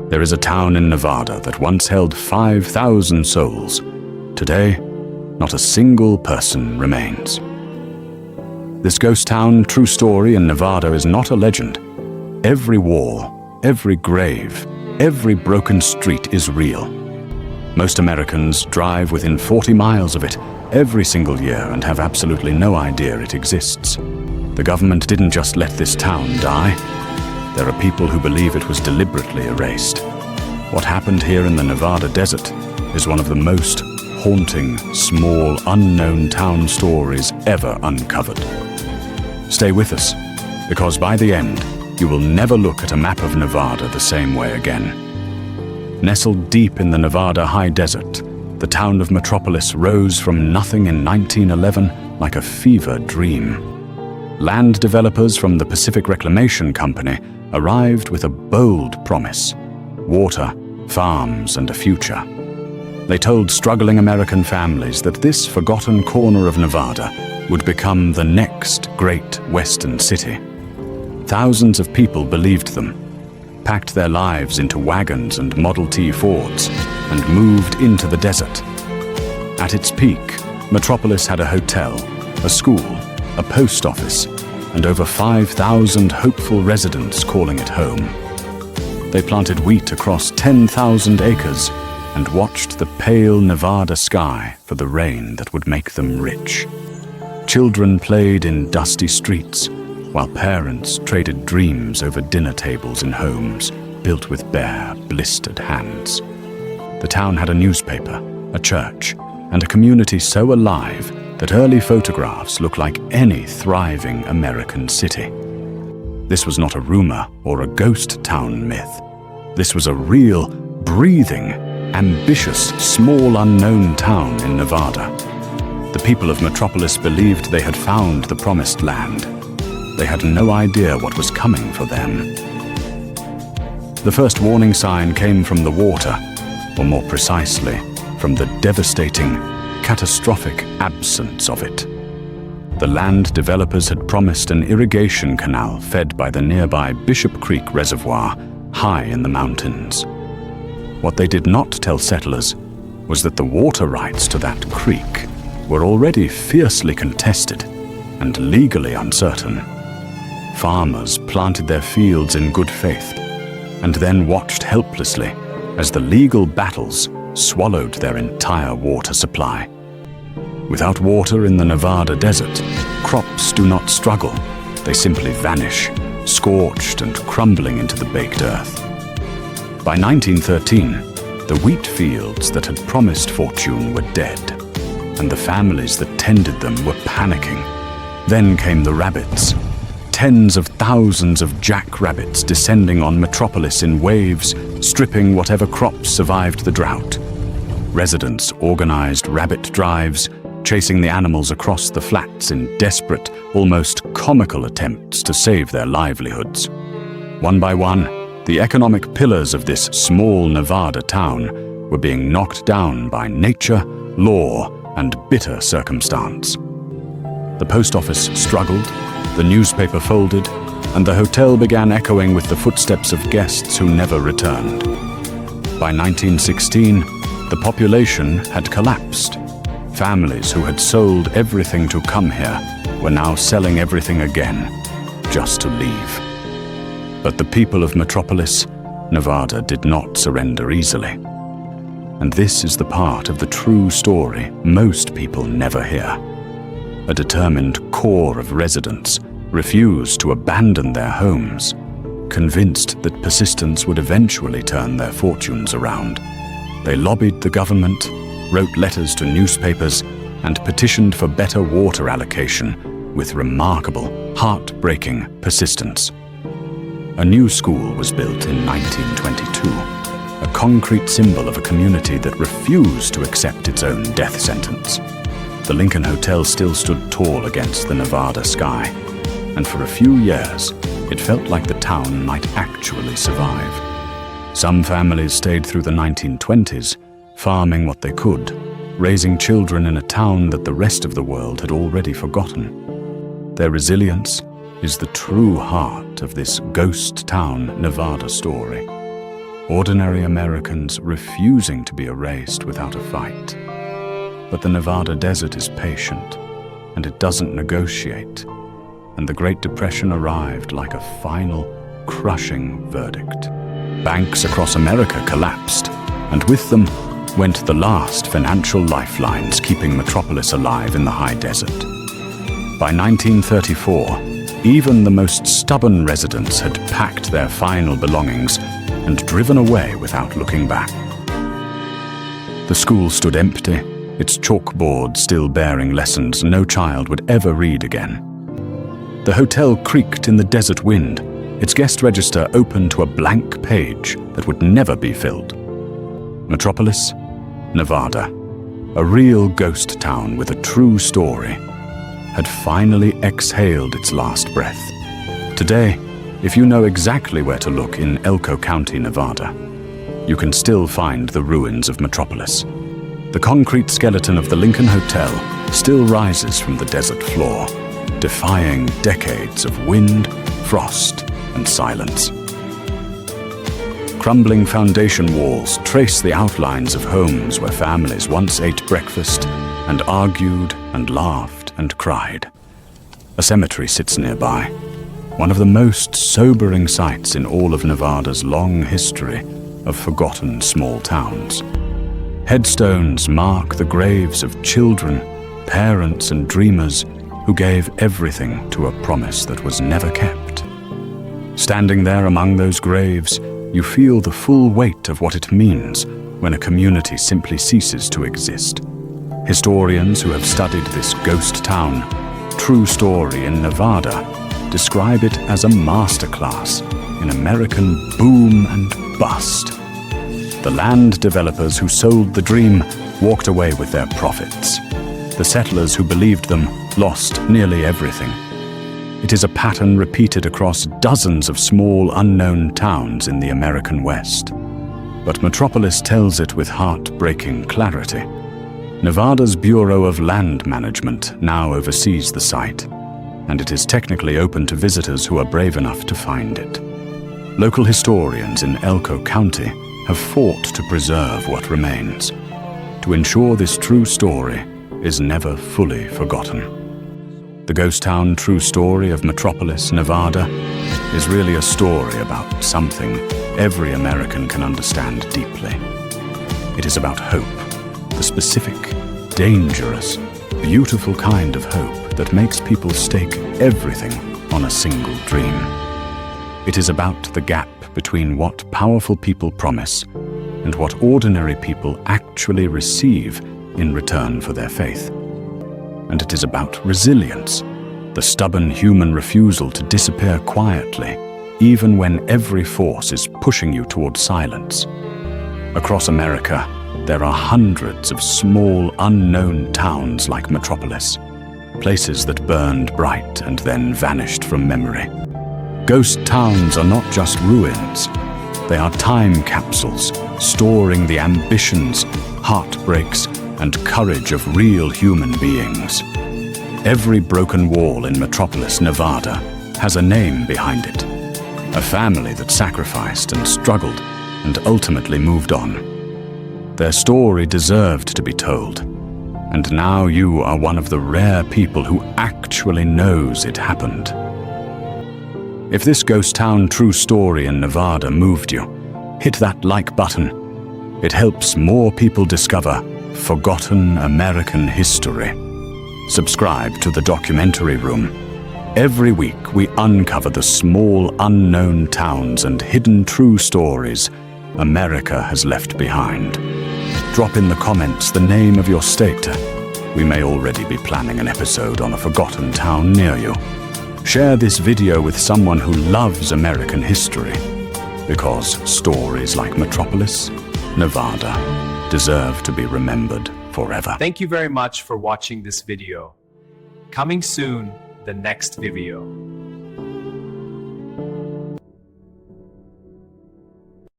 There is a town in Nevada that once held 5,000 souls. Today, not a single person remains. This ghost town true story in Nevada is not a legend. Every wall, every grave, every broken street is real. Most Americans drive within 40 miles of it every single year and have absolutely no idea it exists. The government didn't just let this town die. There are people who believe it was deliberately erased. What happened here in the Nevada desert is one of the most haunting, small, unknown town stories ever uncovered. Stay with us, because by the end, you will never look at a map of Nevada the same way again. Nestled deep in the Nevada high desert, the town of Metropolis rose from nothing in 1911 like a fever dream. Land developers from the Pacific Reclamation Company arrived with a bold promise: water, farms, and a future. They told struggling American families that this forgotten corner of Nevada would become the next great western city. Thousands of people believed them, packed their lives into wagons and Model T Fords, and moved into the desert. At its peak, Metropolis had a hotel, a school, a post office, and over 5,000 hopeful residents calling it home. They planted wheat across 10,000 acres and watched the pale Nevada sky for the rain that would make them rich. Children played in dusty streets, while parents traded dreams over dinner tables in homes built with bare, blistered hands. The town had a newspaper, a church, and a community so alive that early photographs look like any thriving American city. This was not a rumor or a ghost town myth. This was a real, breathing, ambitious, small unknown town in Nevada. The people of Metropolis believed they had found the promised land. They had no idea what was coming for them. The first warning sign came from the water, or more precisely, from the devastating, catastrophic absence of it. The land developers had promised an irrigation canal fed by the nearby Bishop Creek Reservoir, high in the mountains. What they did not tell settlers was that the water rights to that creek were already fiercely contested and legally uncertain. Farmers planted their fields in good faith and then watched helplessly as the legal battles swallowed their entire water supply. Without water in the Nevada desert, crops do not struggle. They simply vanish, scorched and crumbling into the baked earth. By 1913, the wheat fields that had promised fortune were dead, and the families that tended them were panicking. Then came the rabbits. Tens of thousands of jackrabbits descending on Metropolis in waves, stripping whatever crops survived the drought. Residents organized rabbit drives, chasing the animals across the flats in desperate, almost comical attempts to save their livelihoods. One by one, the economic pillars of this small Nevada town were being knocked down by nature, law, and bitter circumstance. The post office struggled, the newspaper folded, and the hotel began echoing with the footsteps of guests who never returned. By 1916, the population had collapsed. Families who had sold everything to come here were now selling everything again, just to leave. But the people of Metropolis, Nevada, did not surrender easily. And this is the part of the true story most people never hear. A determined core of residents refused to abandon their homes, convinced that persistence would eventually turn their fortunes around. They lobbied the government, wrote letters to newspapers, and petitioned for better water allocation with remarkable, heartbreaking persistence. A new school was built in 1922, a concrete symbol of a community that refused to accept its own death sentence. The Lincoln Hotel still stood tall against the Nevada sky, and for a few years, it felt like the town might actually survive. Some families stayed through the 1920s, farming what they could, raising children in a town that the rest of the world had already forgotten. Their resilience is the true heart of this ghost town Nevada story. ordinary Americans refusing to be erased without a fight. But the Nevada desert is patient, and it doesn't negotiate, and the Great Depression arrived like a final, crushing verdict. Banks across America collapsed, and with them went the last financial lifelines keeping Metropolis alive in the high desert. By 1934, even the most stubborn residents had packed their final belongings and driven away without looking back. The school stood empty, its chalkboard still bearing lessons no child would ever read again. The hotel creaked in the desert wind, its guest register open to a blank page that would never be filled. Metropolis, Nevada, a real ghost town with a true story, had finally exhaled its last breath. Today, if you know exactly where to look in Elko County, Nevada, you can still find the ruins of Metropolis. The concrete skeleton of the Lincoln Hotel still rises from the desert floor, defying decades of wind, frost, and silence. Crumbling foundation walls trace the outlines of homes where families once ate breakfast and argued and laughed and cried. A cemetery sits nearby, one of the most sobering sights in all of Nevada's long history of forgotten small towns. Headstones mark the graves of children, parents, and dreamers who gave everything to a promise that was never kept. Standing there among those graves, you feel the full weight of what it means when a community simply ceases to exist. Historians who have studied this ghost town, true story in Nevada, describe it as a masterclass in American boom and bust. The land developers who sold the dream walked away with their profits. The settlers who believed them lost nearly everything. It is a pattern repeated across dozens of small, unknown towns in the American West. But Metropolis tells it with heartbreaking clarity. Nevada's Bureau of Land Management now oversees the site, and it is technically open to visitors who are brave enough to find it. Local historians in Elko County have fought to preserve what remains, to ensure this true story is never fully forgotten. The ghost town true story of Metropolis, Nevada, is really a story about something every American can understand deeply. It is about hope, the specific, dangerous, beautiful kind of hope that makes people stake everything on a single dream. It is about the gap between what powerful people promise and what ordinary people actually receive in return for their faith. And it is about resilience, the stubborn human refusal to disappear quietly, even when every force is pushing you towards silence. Across America, there are hundreds of small, unknown towns like Metropolis, places that burned bright and then vanished from memory. Ghost towns are not just ruins. They are time capsules, storing the ambitions, heartbreaks, and courage of real human beings. Every broken wall in Metropolis, Nevada, has a name behind it. A family that sacrificed and struggled and ultimately moved on. Their story deserved to be told, and now you are one of the rare people who actually knows it happened. If this ghost town true story in Nevada moved you, hit that like button. It helps more people discover forgotten American history. Subscribe to the Documentary Room. Every week we uncover the small, unknown towns and hidden true stories America has left behind. Drop in the comments the name of your state. We may already be planning an episode on a forgotten town near you. Share this video with someone who loves American history, because stories like Metropolis, Nevada, deserve to be remembered forever. Thank you very much for watching this video. Coming soon, the next video.